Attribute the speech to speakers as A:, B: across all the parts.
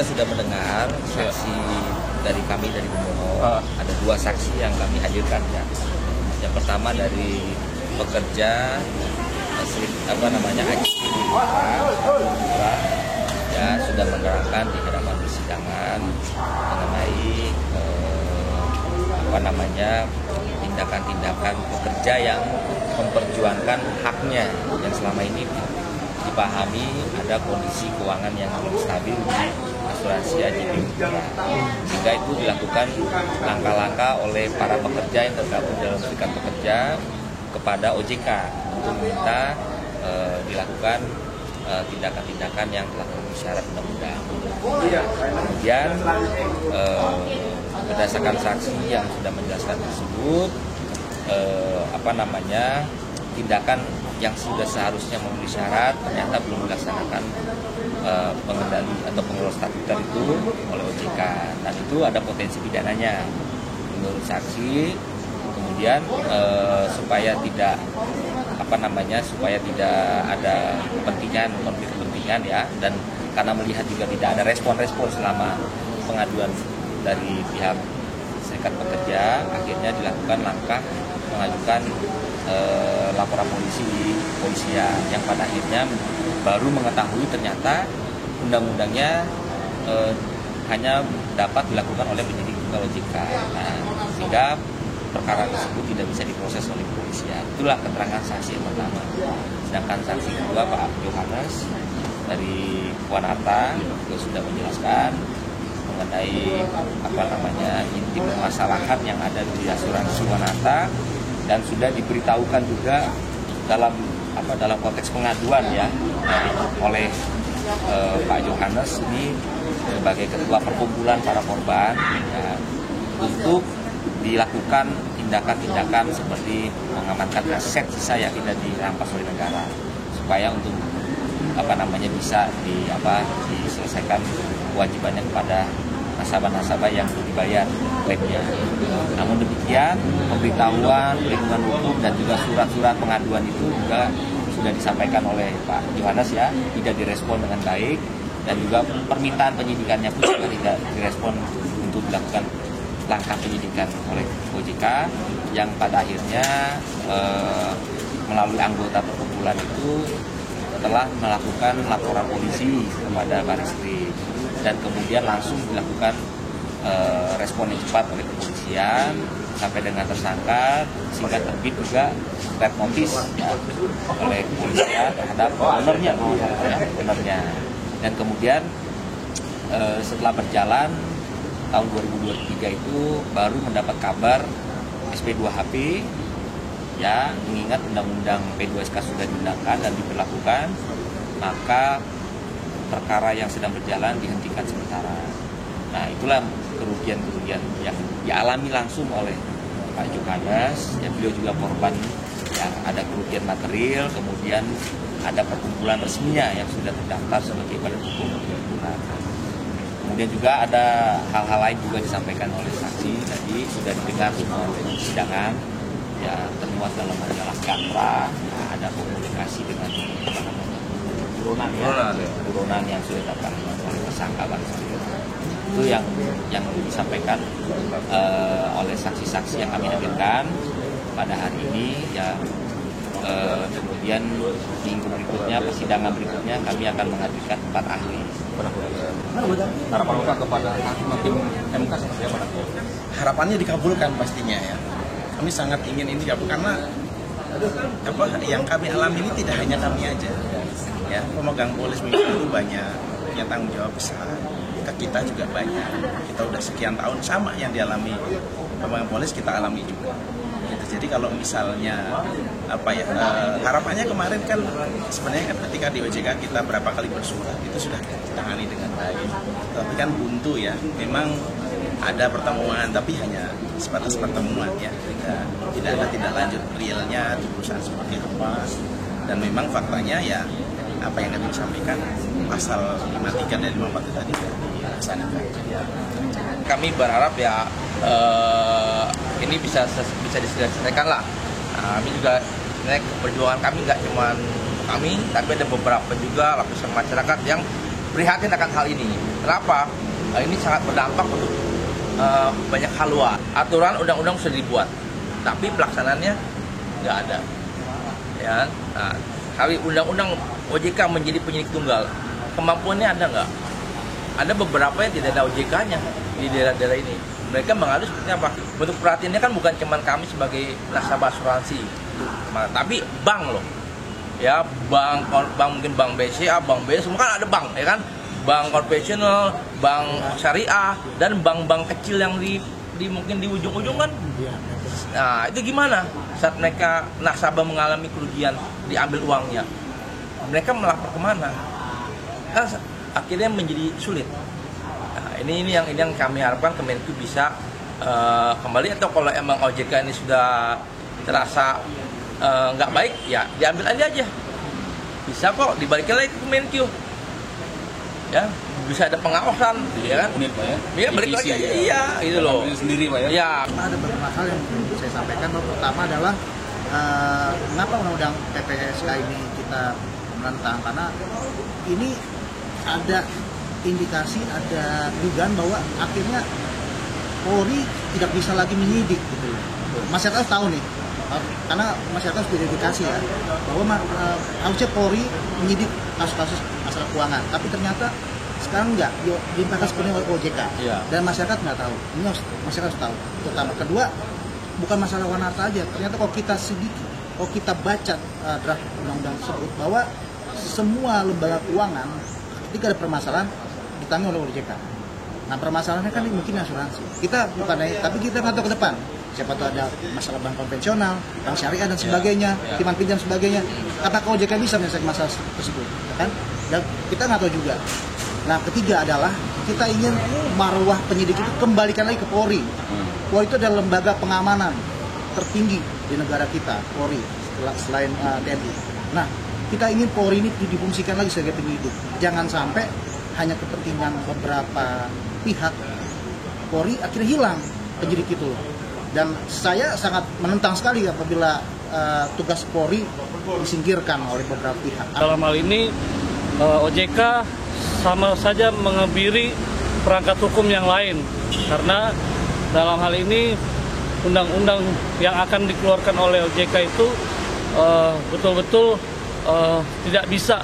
A: kita sudah mendengar saksi dari kami dari pemohon. Ada 2 saksi yang kami hadirkan ya. Yang pertama dari pekerja Aji ya sudah menerangkan di hadapan persidangan mengenai tindakan-tindakan pekerja yang memperjuangkan haknya yang selama ini dipahami ada kondisi keuangan yang belum stabil di asuransi Aji Bumi, sehingga itu dilakukan langkah-langkah oleh para pekerja yang tergabung dalam serikat pekerja kepada OJK untuk meminta dilakukan tindakan-tindakan yang telah memenuhi syarat undang-undang. Kemudian berdasarkan saksi yang sudah menjelaskan tersebut, tindakan yang sudah seharusnya memenuhi syarat ternyata belum dilaksanakan pengendali atau pengelola statuter itu oleh OJK, dan itu ada potensi pidananya menurut saksi. Kemudian supaya tidak ada konflik kepentingan ya, dan karena melihat juga tidak ada respon-respon selama pengaduan dari pihak serikat pekerja, akhirnya dilakukan langkah mengajukan laporan polisi di kepolisian, yang pada akhirnya baru mengetahui ternyata undang-undangnya hanya dapat dilakukan oleh penyidik OJK, sehingga perkara tersebut tidak bisa diproses oleh kepolisian. Itulah keterangan saksi yang pertama. Sedangkan saksi kedua Pak Yohanes dari Wanarta juga sudah menjelaskan mengenai inti permasalahan yang ada di asuransi Wanarta, dan sudah diberitahukan juga dalam konteks pengaduan ya oleh Pak Yohanes ini sebagai ketua perkumpulan para korban ya, untuk dilakukan tindakan-tindakan seperti mengamankan aset sisa yang tidak dirampas oleh negara, supaya untuk bisa diselesaikan kewajibannya kepada nasabah-nasabah yang belum dibayar klaimnya. Namun demikian, pemberitahuan, perlindungan hukum dan juga surat-surat pengaduan itu juga sudah disampaikan oleh Pak Yohanes ya, tidak direspon dengan baik, dan juga permintaan penyidikannya pun juga tidak direspon untuk dilakukan langkah penyidikan oleh OJK, yang pada akhirnya melalui anggota perkumpulan itu telah melakukan laporan polisi kepada Barreskrim, dan kemudian langsung dilakukan respon yang cepat oleh kepolisian sampai dengan tersangka, sehingga terbit juga red notice ya, oleh kepolisian terhadap ownernya. Dan kemudian setelah berjalan tahun 2023 itu baru mendapat kabar SP2HP ya, mengingat undang-undang P2SK sudah diundangkan dan diberlakukan, maka perkara yang sedang berjalan dihentikan sementara. Nah, itulah kerugian-kerugian yang dialami langsung oleh Pak Yohanes ya, beliau juga korban yang ada kerugian material, kemudian ada perkumpulan resminya yang sudah terdaftar sebagai badan hukum perkumpulan. Kemudian juga ada hal-hal lain juga disampaikan oleh saksi tadi, sudah didengar semua persidangan ya, termuat dalam majalah Gatra ya, ada komunikasi dengan buronan yang sudah dilakukan oleh tersangka Barreskrim. Itu yang disampaikan oleh saksi-saksi yang kami hadirkan pada hari ini ya. Kemudian minggu berikutnya, persidangan berikutnya kami akan menghadirkan 4 ahli.
B: Harapan Bapak kepada hakim MK seperti apa?
C: Harapannya dikabulkan pastinya ya. Kami sangat ingin ini dikabulkan, karena yang kami alami ini tidak hanya kami aja. Ya, pemegang polis itu banyak, punya tanggung jawab besar. Kita juga banyak. Kita udah sekian tahun sama yang dialami pemegang polis kita alami juga. Jadi kalau misalnya harapannya kemarin kan sebenarnya kan ketika di OJK kita berapa kali bersurat itu sudah ditangani dengan baik, tapi kan buntu ya, memang ada pertemuan tapi hanya sebatas pertemuan ya, tidak ada tindak lanjut realnya di perusahaan seperti apa. Dan memang faktanya ya apa yang kami sampaikan, pasal 53 dan 54 tadi dilaksanakan.
A: Kami berharap ya ini bisa diselesaikan lah. Kami juga sebenarnya perjuangan kami nggak cuma kami, tapi ada beberapa juga lapisan masyarakat yang prihatin akan hal ini.
D: Kenapa? Ini sangat berdampak untuk banyak halua. Aturan undang-undang sudah dibuat, tapi pelaksanaannya nggak ada. Ya, nah, kali undang-undang OJK menjadi penyidik tunggal, kemampuannya ada nggak? Ada beberapa yang tidak ada OJK-nya di daerah-daerah ini. Mereka mengalir seperti apa? Bentuk perhatiannya kan bukan cuma kami sebagai nasabah asuransi, tapi bank loh. Ya, bank mungkin bank BCA, bank B, semua kan ada bank, ya kan? Bank konvensional, bank syariah, dan bank-bank kecil yang mungkin di ujung-ujung kan. Nah, itu gimana saat mereka nasabah mengalami kerugian, diambil uangnya? Mereka melapor kemana? Kan akhirnya menjadi sulit. Nah, ini yang kami harapkan Kemenkyu bisa kembali, atau kalau emang OJK ini sudah terasa nggak baik, ya diambil aja. Bisa kok dibalikin lagi ke Kemenkyu. Ya, bisa ada pengawasan, ya kan?
B: Unit, Pak, ya?
D: Iya, balik lagi. Iya, gitu loh.
B: Sendiri, Pak, ya?
D: Iya.
E: Ada beberapa hal yang perlu saya sampaikan. Pertama adalah mengapa undang-undang PPSK ini kita menentang, karena ini ada indikasi, ada dugaan bahwa akhirnya Polri tidak bisa lagi menyidik gitu. Masyarakat tahu nih, karena masyarakat sudah edukasi ya, bahwa harusnya Polri menyidik kasus-kasus masalah keuangan, tapi ternyata sekarang enggak, dilimpahkan sepenuhnya oleh OJK.
D: Iya. Dan
E: masyarakat nggak tahu, ini masyarakat harus tahu. Terutama kedua, bukan masalah warna aja, ternyata kalau kita sedikit, kalau kita baca draft undang-undang tersebut, bahwa semua lembaga keuangan ketika ada permasalahan ditangani oleh OJK. Nah, permasalahannya kan mungkin asuransi. Kita bukan, tapi kita nggak tahu ke depan. Siapa tahu ada masalah bank konvensional, bank syariah dan sebagainya, timang pinjam sebagainya. Apakah OJK bisa menyelesaikan masalah tersebut? Ya kan? Dan kita nggak tahu juga. Nah, ketiga adalah kita ingin marwah penyidik itu kembalikan lagi ke Polri. Polri itu adalah lembaga pengamanan tertinggi di negara kita, Polri, selain TNI. Nah, kita ingin Polri ini difungsikan lagi sebagai penyidik. Jangan sampai hanya kepentingan beberapa pihak, Polri akhirnya hilang penyidik itu. Dan saya sangat menentang sekali apabila tugas Polri disingkirkan oleh beberapa pihak.
F: Dalam hal ini OJK sama saja mengebiri perangkat hukum yang lain, karena dalam hal ini undang-undang yang akan dikeluarkan oleh OJK itu betul-betul tidak bisa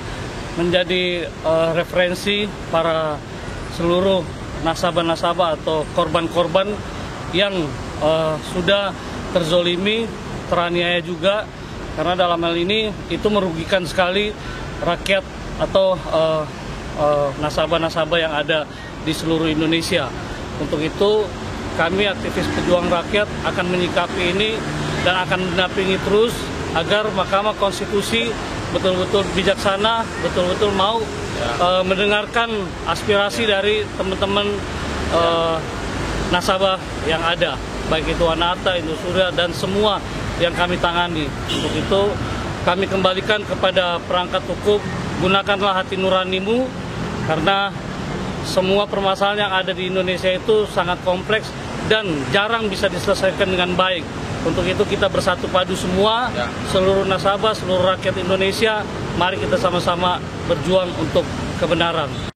F: menjadi referensi para seluruh nasabah-nasabah atau korban-korban yang sudah terzolimi, teraniaya juga, karena dalam hal ini itu merugikan sekali rakyat atau nasabah-nasabah yang ada di seluruh Indonesia. Untuk itu kami aktivis pejuang rakyat akan menyikapi ini dan akan mendampingi terus agar Mahkamah Konstitusi betul-betul bijaksana, betul-betul mau mendengarkan aspirasi dari teman-teman nasabah yang ada, baik itu Anata, Indosuria, dan semua yang kami tangani. Untuk itu kami kembalikan kepada perangkat hukum, gunakanlah hati nuranimu, karena semua permasalahan yang ada di Indonesia itu sangat kompleks dan jarang bisa diselesaikan dengan baik. Untuk itu kita bersatu padu semua, seluruh nasabah, seluruh rakyat Indonesia, mari kita sama-sama berjuang untuk kebenaran.